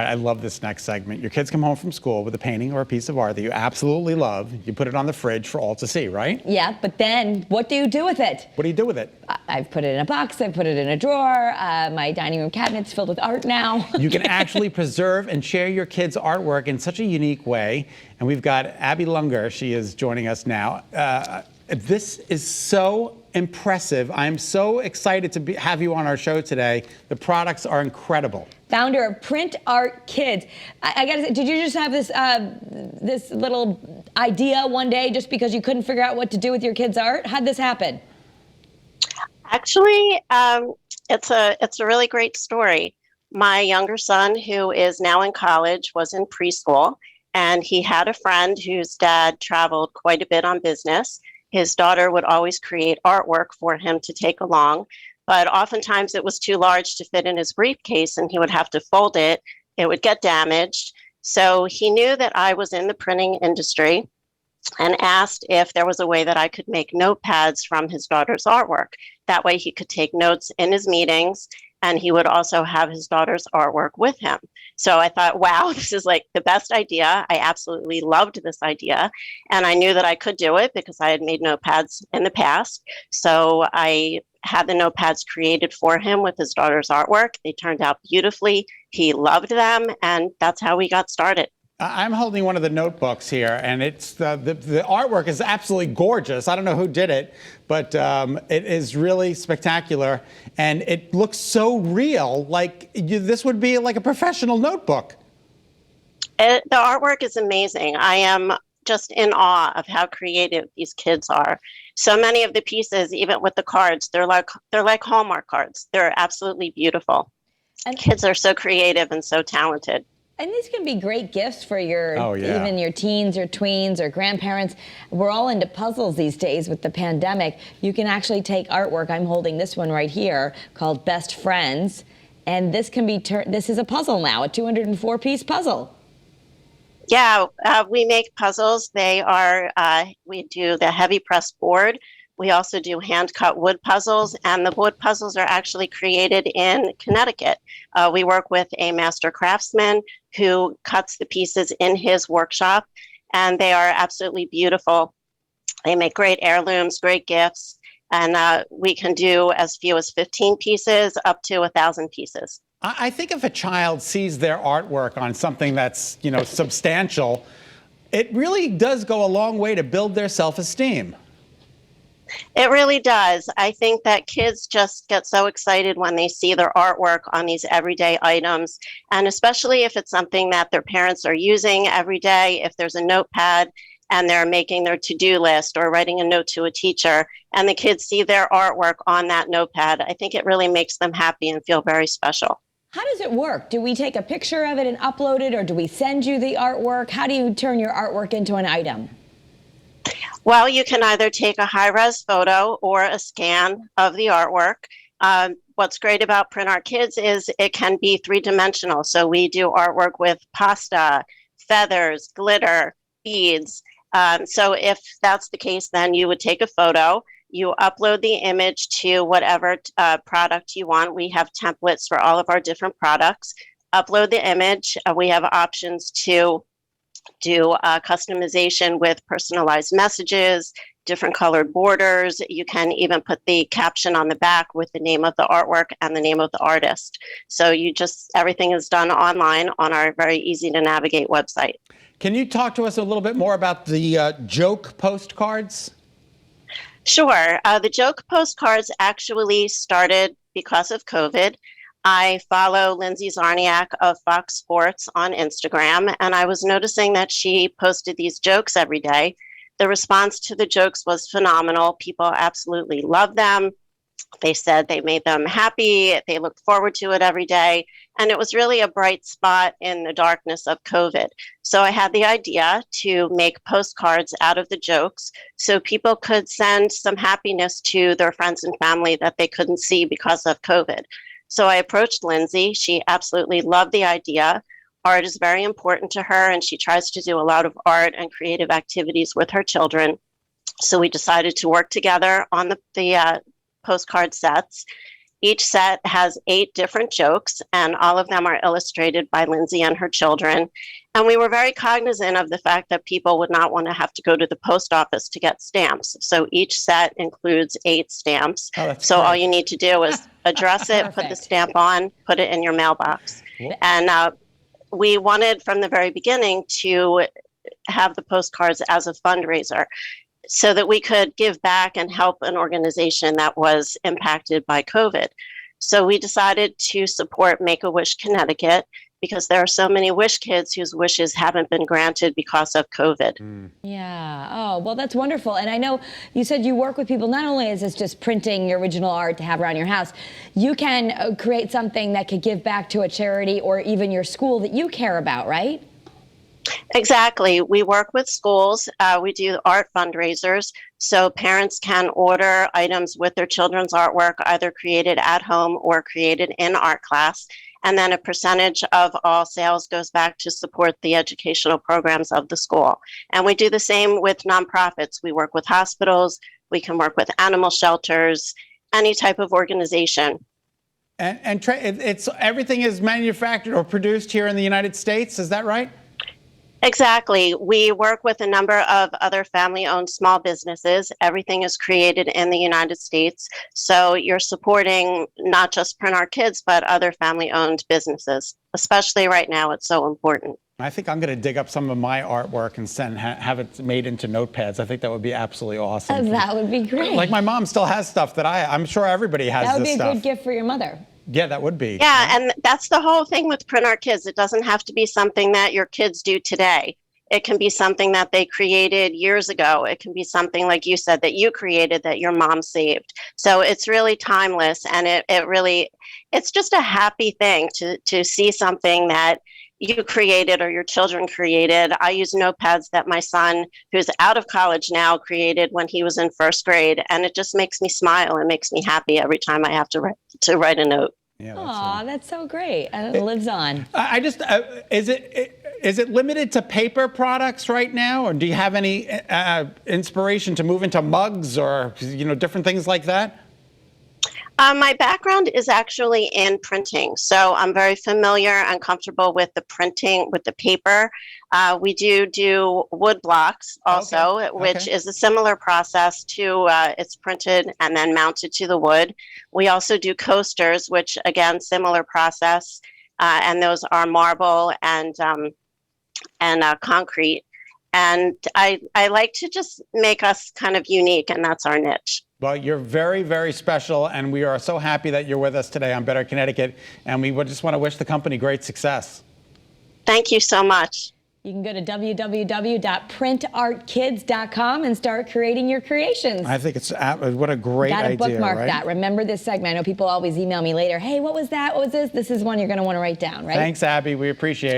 I love this next segment. Your kids come home from school with a painting or a piece of art that you absolutely love. You put it on the fridge for all to see, right? Yeah, but then what do you do with it? What do you do with it? I've put it in a box. I've put it in a drawer. My dining room cabinet's filled with art now. You can actually preserve and share your kids' artwork in such a unique way. And we've got Abby Lunger. She is joining us now. This is so impressive. I'm so excited to have you on our show today. The products are incredible. Founder of PrintArtKids. I gotta say, did you just have this this little idea one day just because you couldn't figure out what to do with your kids' art? How'd this happen? Actually, it's a really great story. My younger son, who is now in college, was in preschool, and he had a friend whose dad traveled quite a bit on business. His daughter would always create artwork for him to take along, but oftentimes it was too large to fit in his briefcase and he would have to fold it. It would get damaged. So he knew that I was in the printing industry and asked if there was a way that I could make notepads from his daughter's artwork. That way he could take notes in his meetings, and he would also have his daughter's artwork with him. So I thought, wow, this is like the best idea. I absolutely loved this idea. And I knew that I could do it because I had made notepads in the past. So I had the notepads created for him with his daughter's artwork. They turned out beautifully. He loved them, and that's how we got started. I'm holding one of the notebooks here, and it's the artwork is absolutely gorgeous. I don't know who did it, but it is really spectacular, and it looks so real. Like this would be like a professional notebook. The artwork is amazing. I am just in awe of how creative these kids are. So many of the pieces, even with the cards, they're like Hallmark cards. They're absolutely beautiful. And kids are so creative and so talented. And these can be great gifts for your, yeah, even your teens or tweens or grandparents. We're all into puzzles these days with the pandemic. You can actually take artwork. I'm holding this one right here called Best Friends. And this can be this is a puzzle now, a 204-piece puzzle. Yeah, we make puzzles. They are, we do the heavy press board. We also do hand-cut wood puzzles, and the wood puzzles are actually created in Connecticut. We work with a master craftsman who cuts the pieces in his workshop, and they are absolutely beautiful. They make great heirlooms, great gifts, and we can do as few as 15 pieces up to 1,000 pieces. I think if a child sees their artwork on something that's, substantial, it really does go a long way to build their self-esteem. It really does. I think that kids just get so excited when they see their artwork on these everyday items, and especially if it's something that their parents are using every day. If there's a notepad and they're making their to-do list or writing a note to a teacher, and the kids see their artwork on that notepad, I think it really makes them happy and feel very special. How does it work? Do we take a picture of it and upload it, or do we send you the artwork? How do you turn your artwork into an item? Well, you can either take a high-res photo or a scan of the artwork. What's great about PrintArtKids is it can be three-dimensional. So we do artwork with pasta, feathers, glitter, beads. So if that's the case, then you would take a photo. You upload the image to whatever product you want. We have templates for all of our different products. Upload the image. We have options to do customization with personalized messages, different colored borders. You can even put the caption on the back with the name of the artwork and the name of the artist. So everything is done online on our very easy to navigate website. Can you talk to us a little bit more about the Joke Postcards? Sure. The Joke Postcards actually started because of COVID. I follow Lindsay Zarniak of Fox Sports on Instagram, and I was noticing that she posted these jokes every day. The response to the jokes was phenomenal. People absolutely loved them. They said they made them happy. They looked forward to it every day. And it was really a bright spot in the darkness of COVID. So I had the idea to make postcards out of the jokes so people could send some happiness to their friends and family that they couldn't see because of COVID. So I approached Lindsay. She absolutely loved the idea. Art is very important to her, and she tries to do a lot of art and creative activities with her children. So we decided to work together on the postcard sets. Each set has 8 different jokes, and all of them are illustrated by Lindsay and her children. And we were very cognizant of the fact that people would not want to have to go to the post office to get stamps. So each set includes 8 stamps. Oh, that's so great. all you need to do is address it, put the Perfect. stamp on, put it in your mailbox. Cool. And we wanted from the very beginning to have the postcards as a fundraiser, so that we could give back and help an organization that was impacted by COVID. So we decided to support Make-A-Wish Connecticut, because there are so many Wish kids whose wishes haven't been granted because of COVID. Yeah. Oh, well, that's wonderful. And I know you said you work with people. Not only is this just printing your original art to have around your house, you can create something that could give back to a charity or even your school that you care about, right? Exactly. We work with schools. We do art fundraisers, so parents can order items with their children's artwork, either created at home or created in art class. And then a percentage of all sales goes back to support the educational programs of the school. And we do the same with nonprofits. We work with hospitals. We can work with animal shelters, any type of organization. And it's everything is manufactured or produced here in the United States. Is that right? Exactly. We work with a number of other family-owned small businesses. Everything is created in the United States. So you're supporting not just PrintArtKids, but other family-owned businesses. Especially right now, it's so important. I think I'm going to dig up some of my artwork and have it made into notepads. I think that would be absolutely awesome. That would be great. Like my mom still has stuff that I'm sure everybody has. That would this be a stuff. good gift for your mother. Yeah, that would be. Yeah, and that's the whole thing with PrintArtKids. It doesn't have to be something that your kids do today. It can be something that they created years ago. It can be something, like you said, that you created that your mom saved. So it's really timeless, and it's just a happy thing to see something that you created or your children created. I use notepads that my son, who's out of college now, created when he was in first grade, and it just makes me smile and makes me happy every time I have to write a note. Yeah, Aw, that's so great. And it lives on. I just is it limited to paper products right now, or do you have any inspiration to move into mugs or different things like that? My background is actually in printing, so I'm very familiar and comfortable with the printing, with the paper. We do wood blocks also, Okay. which is a similar process to it's printed and then mounted to the wood. We also do coasters, which again, similar process, and those are marble and concrete. And I like to just make us kind of unique, and that's our niche. Well, you're very, very special, and we are so happy that you're with us today on Better Connecticut, and we just want to wish the company great success. Thank you so much. You can go to www.printartkids.com and start creating your creations. I think it's what a great idea, Got to bookmark right? that. Remember this segment. I know people always email me later, hey, what was that? What was this? This is one you're going to want to write down, right? Thanks, Abby. We appreciate it.